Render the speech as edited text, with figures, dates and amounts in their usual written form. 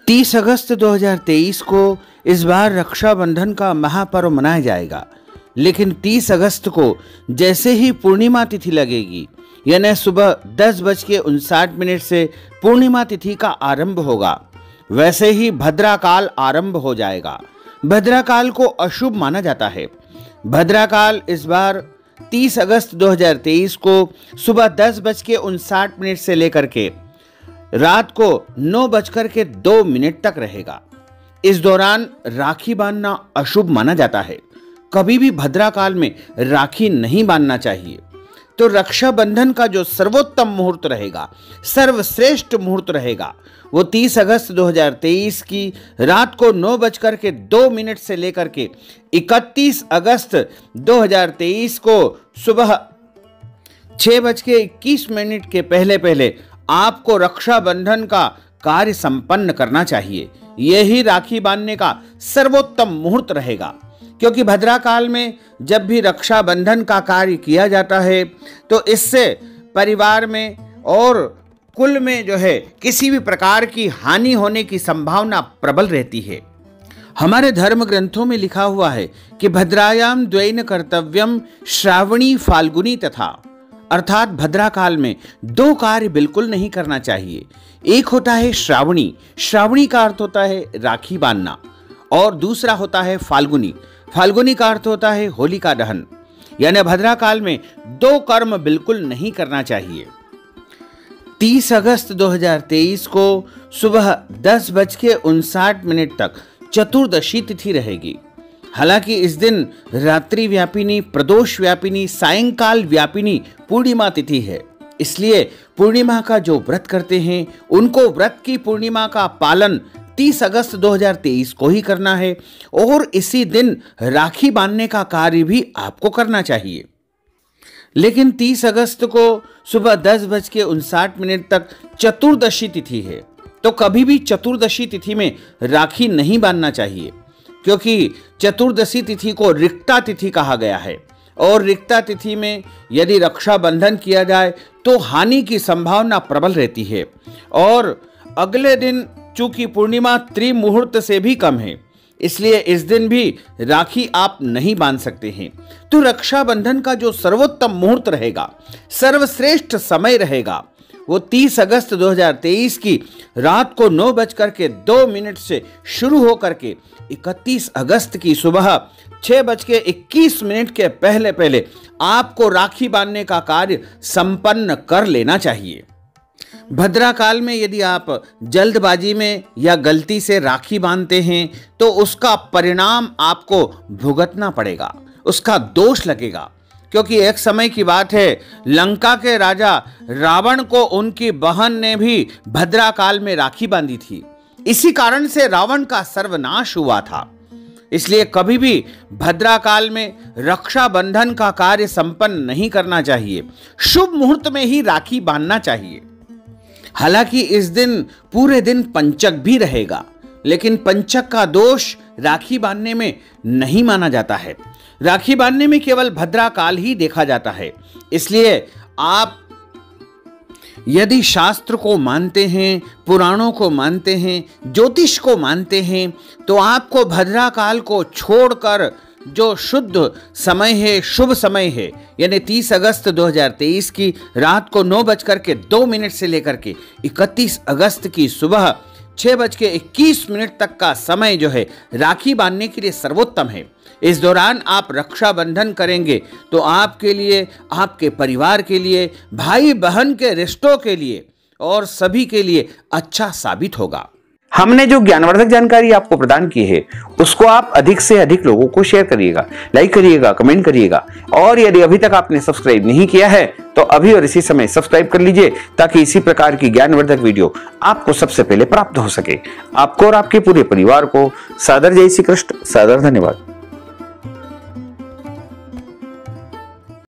30 अगस्त 2023 को इस बार रक्षाबंधन का महापर्व मनाया जाएगा, लेकिन 30 अगस्त को जैसे ही पूर्णिमा तिथि लगेगी, यानी सुबह 10:59 से पूर्णिमा तिथि का आरंभ होगा, वैसे ही भद्राकाल आरंभ हो जाएगा। भद्राकाल को अशुभ माना जाता है। भद्राकाल इस बार 30 अगस्त 2023 को सुबह 10:59 से लेकर के रात को 9:02 तक रहेगा। इस दौरान राखी बांधना अशुभ माना जाता है। कभी भी भद्राकाल में राखी नहीं बांधना चाहिए। तो रक्षाबंधन का जो सर्वोत्तम मुहूर्त रहेगा, सर्वश्रेष्ठ मुहूर्त रहेगा, वो 30 अगस्त 2023 की रात को 9:02 से लेकर के 31 अगस्त 2023 को सुबह 6:21 के पहले पहले आपको रक्षाबंधन का कार्य संपन्न करना चाहिए। यही राखी बांधने का सर्वोत्तम मुहूर्त रहेगा, क्योंकि भद्राकाल में जब भी रक्षाबंधन का कार्य किया जाता है तो इससे परिवार में और कुल में जो है किसी भी प्रकार की हानि होने की संभावना प्रबल रहती है। हमारे धर्म ग्रंथों में लिखा हुआ है कि भद्रायाम द्वैन कर्तव्यम श्रावणी फाल्गुनी तथा, अर्थात भद्राकाल में दो कार्य बिल्कुल नहीं करना चाहिए। एक होता है श्रावणी, श्रावणी का अर्थ होता है राखी बांधना, और दूसरा होता है फाल्गुनी, फाल्गुनी का अर्थ होता है होलिका दहन। यानी भद्राकाल में दो कर्म बिल्कुल नहीं करना चाहिए। 30 अगस्त 2023 को सुबह 10:59 तक चतुर्दशी तिथि रहेगी। हालांकि इस दिन रात्रि व्यापिनी, प्रदोष व्यापिनी, सायंकाल व्यापिनी पूर्णिमा तिथि है, इसलिए पूर्णिमा का जो व्रत करते हैं उनको व्रत की पूर्णिमा का पालन 30 अगस्त 2023 को ही करना है, और इसी दिन राखी बांधने का कार्य भी आपको करना चाहिए। लेकिन 30 अगस्त को सुबह 10:59 तक चतुर्दशी तिथि है, तो कभी भी चतुर्दशी तिथि में राखी नहीं बांधना चाहिए, क्योंकि चतुर्दशी तिथि को रिक्ता तिथि कहा गया है, और रिक्ता तिथि में यदि रक्षाबंधन किया जाए तो हानि की संभावना प्रबल रहती है। और अगले दिन चूंकि पूर्णिमा त्रिमुहूर्त से भी कम है, इसलिए इस दिन भी राखी आप नहीं बांध सकते हैं। तो रक्षाबंधन का जो सर्वोत्तम मुहूर्त रहेगा, सर्वश्रेष्ठ समय रहेगा, वो 30 अगस्त 2023 की रात को 9:02 से शुरू होकर के 31 अगस्त की सुबह 6:21 के पहले पहले आपको राखी बांधने का कार्य संपन्न कर लेना चाहिए। भद्राकाल में यदि आप जल्दबाजी में या गलती से राखी बांधते हैं तो उसका परिणाम आपको भुगतना पड़ेगा, उसका दोष लगेगा। क्योंकि एक समय की बात है, लंका के राजा रावण को उनकी बहन ने भी भद्राकाल में राखी बांधी थी। इसी कारण से रावण का सर्वनाश हुआ था। इसलिए कभी भी भद्राकाल में रक्षाबंधन का कार्य संपन्न नहीं करना चाहिए। शुभ मुहूर्त में ही राखी बांधना चाहिए। हालांकि इस दिन पूरे दिन पंचक भी रहेगा, लेकिन पंचक का दोष राखी बांधने में नहीं माना जाता है। राखी बांधने में केवल भद्राकाल ही देखा जाता है। इसलिए आप यदि शास्त्र को मानते हैं, पुराणों को मानते हैं, ज्योतिष को मानते हैं, तो आपको भद्राकाल को छोड़कर जो शुद्ध समय है, शुभ समय है, यानी 30 अगस्त 2023 की रात को 9:02 से लेकर के 31 अगस्त की सुबह 6:21 तक का समय जो है राखी बांधने के लिए सर्वोत्तम है। इस दौरान आप रक्षाबंधन करेंगे तो आपके लिए, आपके परिवार के लिए, भाई बहन के रिश्तों के लिए और सभी के लिए अच्छा साबित होगा। हमने जो ज्ञानवर्धक जानकारी आपको प्रदान की है उसको आप अधिक से अधिक लोगों को शेयर करिएगा, लाइक करिएगा, कमेंट करिएगा, और यदि अभी तक आपने सब्सक्राइब नहीं किया है तो अभी और इसी समय सब्सक्राइब कर लीजिए, ताकि इसी प्रकार की ज्ञानवर्धक वीडियो आपको सबसे पहले प्राप्त हो सके। आपको और आपके पूरे परिवार को सादर जय श्री कृष्ण, सादर धन्यवाद।